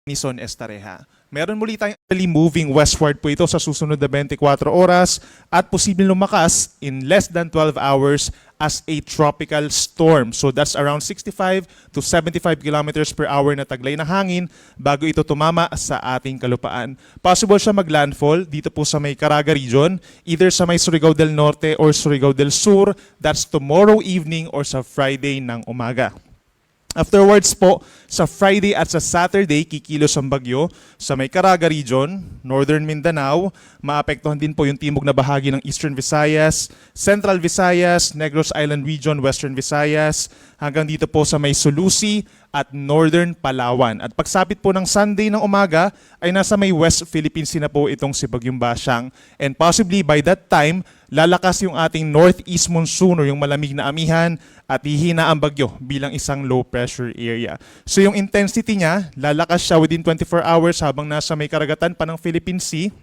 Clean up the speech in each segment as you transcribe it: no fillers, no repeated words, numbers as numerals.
Nison Estareja. Meron muli tayong moving westward po ito sa susunod na 24 oras at posibleng lumakas in less than 12 hours as a tropical storm. So that's around 65 to 75 kilometers per hour na taglay ng hangin bago ito tumama sa ating kalupaan. Possible siya maglandfall dito po sa may Caraga region, either sa may Surigao del Norte or Surigao del Sur. That's tomorrow evening or sa Friday ng umaga. Afterwards po, sa Friday at sa Saturday, kikilos ang bagyo sa may Caraga region, Northern Mindanao. Maapektuhan din po yung timog na bahagi ng Eastern Visayas, Central Visayas, Negros Island region, Western Visayas, hanggang dito po sa may Sulusi at Northern Palawan. At pagsapit po ng Sunday ng umaga, ay nasa may West Philippines na po itong si Bagyong Basiang. And possibly by that time, lalakas yung ating northeast monsoon o yung malamig na amihan at hihina ang bagyo bilang isang low pressure area. So yung intensity niya, lalakas siya within 24 hours habang nasa may karagatan pa ng Philippine Sea.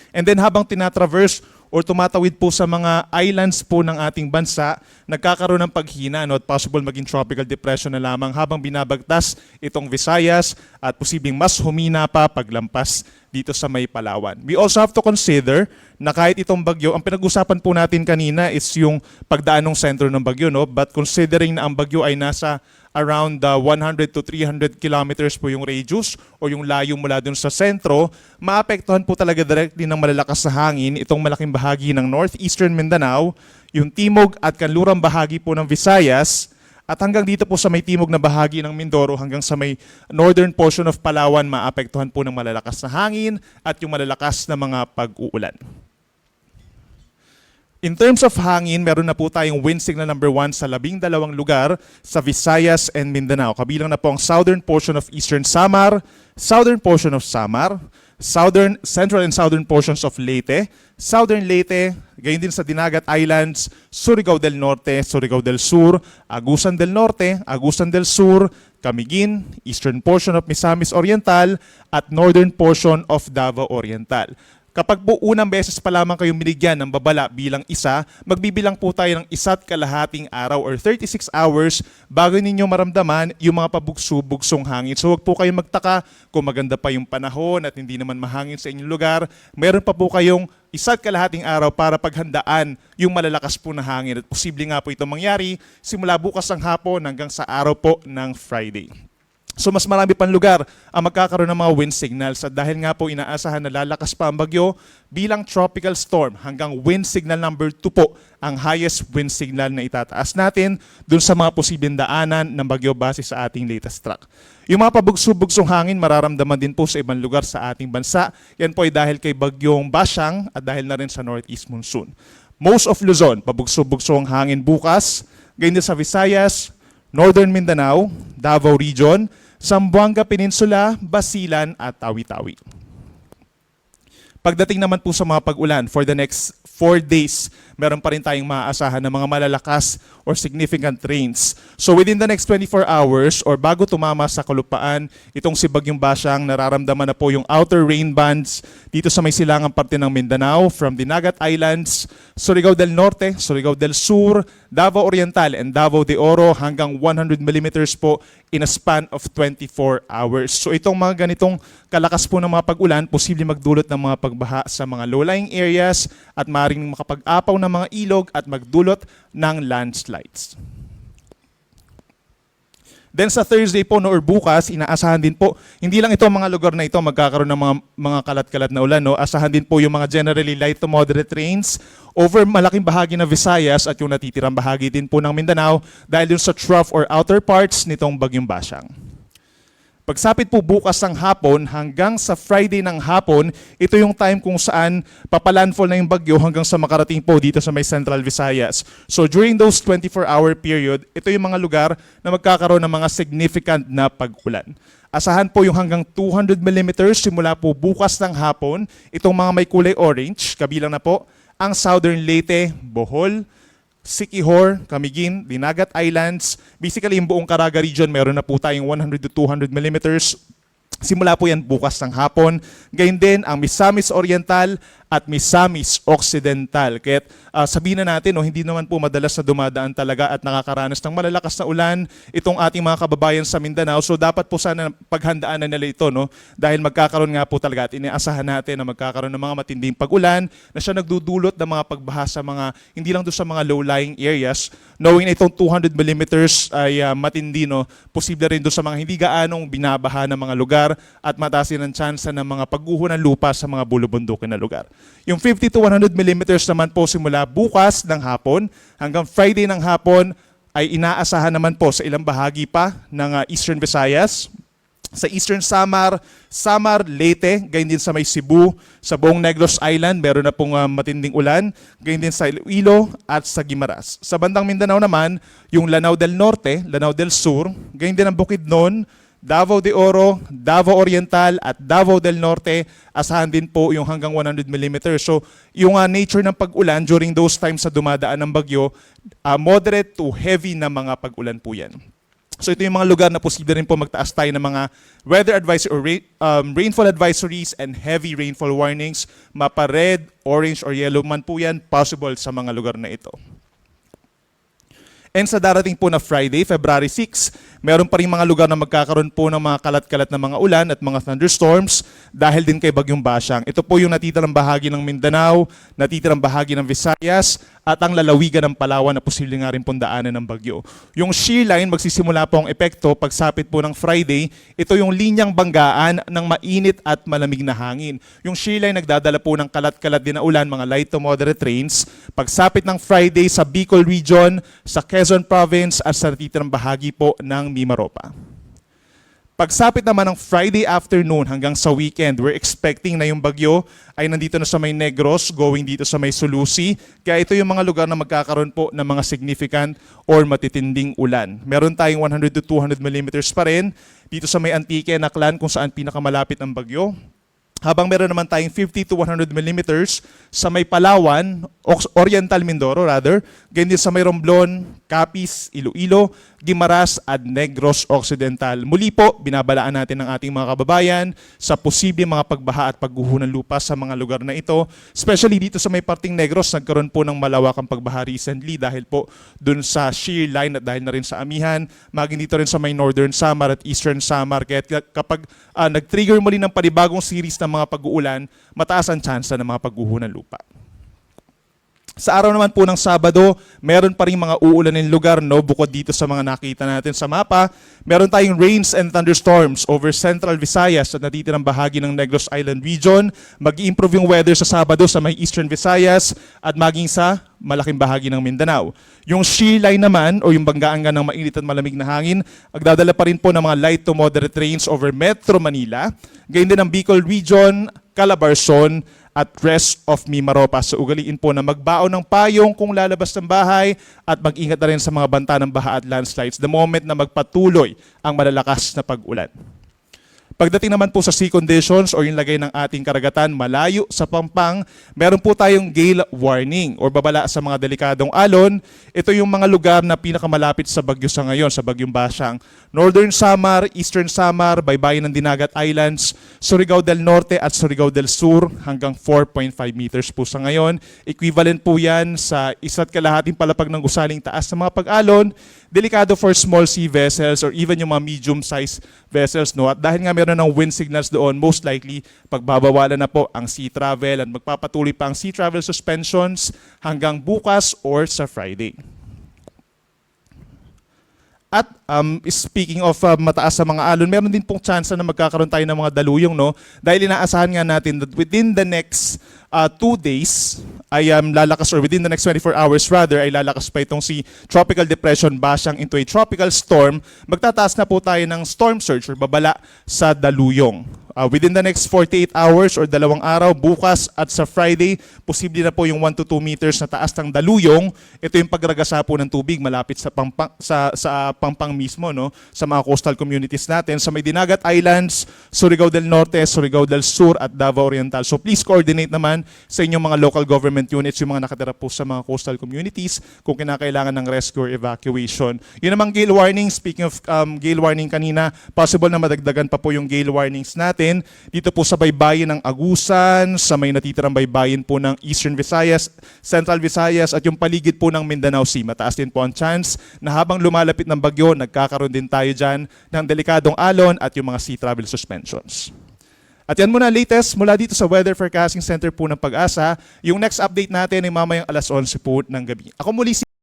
And then habang tinatraverse or tumatawid po sa mga islands po ng ating bansa, nagkakaroon ng paghina at possible maging tropical depression na lamang habang binabagtas itong Visayas at posibleng mas humina pa paglampas dito sa may Palawan. We also have to consider na kahit itong bagyo, ang pinag-usapan po natin kanina is yung pagdaan ng sentro ng bagyo, no? But considering na ang bagyo ay nasa around 100 to 300 kilometers po yung radius o yung layo mula dun sa sentro, maapektuhan po talaga directly ng malalakas na hangin itong malaking bahagi ng northeastern Mindanao, yung timog at kanlurang bahagi po ng Visayas, at hanggang dito po sa may timog na bahagi ng Mindoro hanggang sa may northern portion of Palawan, maapektuhan po ng malalakas na hangin at yung malalakas na mga pag-uulan. In terms of hangin, meron na po tayong wind signal number 1 sa 12 lugar sa Visayas and Mindanao. Kabilang na po ang southern portion of Eastern Samar, southern portion of Samar, central and southern portions of Leyte, southern Leyte, gayon din sa Dinagat Islands, Surigao del Norte, Surigao del Sur, Agusan del Norte, Agusan del Sur, Camiguin, eastern portion of Misamis Oriental, at northern portion of Davao Oriental. Kapag po unang beses pa lamang kayong binigyan ng babala bilang isa, magbibilang po tayo ng 1.5 araw or 36 hours bago ninyo maramdaman yung mga pabugso-bugsong hangin. So huwag po kayong magtaka kung maganda pa yung panahon at hindi naman mahangin sa inyong lugar. Meron pa po kayong 1.5 araw para paghandaan yung malalakas po na hangin. At posible nga po ito mangyari simula bukas ng hapon hanggang sa araw po ng Friday. So mas marami pang lugar ang magkakaroon ng mga wind signals at dahil nga po inaasahan na lalakas pa ang bagyo bilang tropical storm hanggang wind signal number 2 po ang highest wind signal na itataas natin dun sa mga posibleng daanan ng bagyo base sa ating latest track. Yung mga pabugso-bugsong hangin mararamdaman din po sa ibang lugar sa ating bansa. Yan po ay dahil kay Bagyong Basiang at dahil na rin sa northeast monsoon. Most of Luzon, pabugso-bugsong hangin bukas, gayon din sa Visayas, Northern Mindanao, Davao Region, Zamboanga Peninsula, Basilan at Tawi-Tawi. Pagdating naman po sa mga pag-ulan, for the next 4 days, meron pa rin tayong maaasahan ng mga malalakas or significant rains. So within the next 24 hours or bago tumama sa kalupaan, itong si Bagyong Basiang, nararamdaman na po yung outer rain bands dito sa may silangang parte ng Mindanao from Dinagat Islands, Surigao del Norte, Surigao del Sur, Davao Oriental and Davao de Oro hanggang 100 millimeters po in a span of 24 hours. So itong mga ganitong kalakas po ng mga pag-ulan, posible magdulot ng mga pagbaha sa mga low-lying areas at maaaring makapag-apaw ng mga ilog at magdulot ng landslides. Then sa Thursday po or bukas, inaasahan din po, hindi lang ito mga lugar na ito magkakaroon ng mga kalat-kalat na ulan. No? Asahan din po yung mga generally light to moderate rains over malaking bahagi ng Visayas at yung natitirang bahagi din po ng Mindanao dahil dun sa trough or outer parts nitong Bagyong Basiang. Pagsapit po bukas ng hapon hanggang sa Friday ng hapon, ito yung time kung saan papalandfall na yung bagyo hanggang sa makarating po dito sa may Central Visayas. So during those 24-hour period, ito yung mga lugar na magkakaroon ng mga significant na pag-ulan. Asahan po yung hanggang 200 millimeters simula po bukas ng hapon. Itong mga may kulay orange, kabilang na po ang Southern Leyte, Bohol, Siquijor, Camiguin, Dinagat Islands. Basically, yung buong Caraga region, meron na po tayong 100 to 200 millimeters. Simula po yan bukas ng hapon. Gayun din ang Misamis Oriental at Misamis Occidental. Kaya sabihin na natin, no, hindi naman po madalas na dumadaan talaga at nakakaranas ng malalakas na ulan itong ating mga kababayan sa Mindanao. So dapat po sana paghandaan na nila ito, no? Dahil magkakaroon nga po talaga at inaasahan natin na magkakaroon ng mga matinding pag-ulan na siya nagdudulot ng mga pagbaha sa mga, hindi lang doon sa mga low-lying areas, knowing na itong 200 millimeters ay matindi, no? Posible rin doon sa mga hindi gaanong binabaha ng mga lugar at mataas din ang tsansa ng mga pagguho ng lupa sa mga bulubundukin na lugar. Yung 50 to 100 millimeters naman po simula bukas ng hapon hanggang Friday ng hapon ay inaasahan naman po sa ilang bahagi pa ng Eastern Visayas, sa Eastern Samar, Leyte, gayon din sa may Cebu, sa buong Negros Island, meron na pong matinding ulan, gayon din sa Iloilo at sa Guimaras. Sa bandang Mindanao naman, yung Lanao del Norte, Lanao del Sur, gayon din ang Bukidnon, Davao de Oro, Davao Oriental at Davao del Norte, asahan din po yung hanggang 100 mm. So yung nature ng pag-ulan during those times sa dumadaan ng bagyo, moderate to heavy na mga pag-ulan po yan. So ito yung mga lugar na posible rin po magtaas tayo ng mga weather advisory or rainfall advisories and heavy rainfall warnings. Mapa red, orange or yellow man po yan, possible sa mga lugar na ito. And sa darating po na Friday, February 6, meron pa rin mga lugar na magkakaroon po ng mga kalat-kalat na mga ulan at mga thunderstorms dahil din kay Bagyong Basyang. Ito po yung natitirang bahagi ng Mindanao, natitirang bahagi ng Visayas, at ang lalawigan ng Palawan na posibleng nga rin pundaanan ng bagyo. Yung shear line, magsisimula po ang epekto pagsapit po ng Friday. Ito yung linyang banggaan ng mainit at malamig na hangin. Yung shear line nagdadala po ng kalat-kalat din na ulan, mga light to moderate rains. Pagsapit ng Friday sa Bicol Region, sa Quezon Province at sa natitirang bahagi po ng Mimaropa. Pagsapit naman ng Friday afternoon hanggang sa weekend, we're expecting na yung bagyo ay nandito na sa may Negros, going dito sa may Sulusi. Kaya ito yung mga lugar na magkakaroon po ng mga significant or matitinding ulan. Meron tayong 100 to 200 millimeters pa rin dito sa may Antique, Naklan, kung saan pinakamalapit ang bagyo. Habang meron naman tayong 50 to 100 millimeters sa may Palawan, Oriental Mindoro rather, ganyan din sa may Romblon, Capiz, Iloilo, Guimaras at Negros Occidental. Muli po, binabalaan natin ang ating mga kababayan sa posibleng mga pagbaha at pagguho ng lupa sa mga lugar na ito. Especially dito sa may parting Negros, nagkaroon po ng malawakang pagbaha recently dahil po dun sa shear line at dahil na rin sa amihan, maging dito rin sa may Northern Samar at Eastern Samar. Kaya kapag nag-trigger muli ng panibagong series ng mga pag-uulan, mataas ang tsansa ng mga pagguho ng lupa. Sa araw naman po ng Sabado, meron pa rin mga uulanin lugar, no? Bukod dito sa mga nakita natin sa mapa, meron tayong rains and thunderstorms over Central Visayas at natitirang bahagi ng Negros Island Region. Mag-i-improve yung weather sa Sabado sa may Eastern Visayas at maging sa malaking bahagi ng Mindanao. Yung shear line naman o yung banggaan nga ng mainit at malamig na hangin, magdadala pa rin po ng mga light to moderate rains over Metro Manila. Gayun din ang Bicol Region, Calabarzon, at rest of Mimaropa. So ugaliin po na magbaon ng payong kung lalabas ng bahay at mag-ingat na rin sa mga banta ng baha at landslides the moment na magpatuloy ang malalakas na pag-ulan. Pagdating naman po sa sea conditions o yung lagay ng ating karagatan malayo sa Pampang, meron po tayong gale warning o babala sa mga delikadong alon. Ito yung mga lugar na pinakamalapit sa bagyo sa ngayon, sa Bagyong Basyang. Northern Samar, Eastern Samar, baybayin ng Dinagat Islands, Surigao del Norte at Surigao del Sur hanggang 4.5 meters po sa ngayon. Equivalent po yan sa 1.5 palapag ng gusaling taas sa mga pag-alon. Delikado for small sea vessels or even yung mga medium-sized vessels, no? At dahil nga meron ng wind signals doon, most likely pagbabawalan na po ang sea travel at magpapatuloy pa ang sea travel suspensions hanggang bukas or sa Friday. At speaking of mataas sa mga alon, meron din pong chance na magkakaroon tayo ng mga daluyong, no? Dahil inaasahan nga natin that within the next 2 days ay lalakas, or within the next 24 hours rather, ay lalakas pa itong si Tropical Depression Basyang into a tropical storm. Magtataas na po tayo ng storm surge or babala sa daluyong. Within the next 48 hours or 2 araw, bukas at sa Friday, posible na po yung 1 to 2 meters na taas ng daluyong. Ito yung pagragasa po ng tubig malapit sa Pampang mismo, no? Sa mga coastal communities natin, sa may Dinagat Islands, Surigao del Norte, Surigao del Sur at Davao Oriental. So please coordinate naman sa inyong mga local government units, yung mga nakatira po sa mga coastal communities kung kinakailangan ng rescue or evacuation. Yun namang gale warning, speaking of gale warning kanina, possible na madagdagan pa po yung gale warnings natin. Dito po sa baybayin ng Agusan, sa may natitirang baybayin po ng Eastern Visayas, Central Visayas at yung paligid po ng Mindanao Sea. Mataas din po ang chance na habang lumalapit ng bagyo, nagkakaroon din tayo dyan ng delikadong alon at yung mga sea travel suspensions. At yan muna latest mula dito sa Weather Forecasting Center po ng Pag-asa. Yung next update natin ay mamayang 11:00 po ng gabi. Ako muli si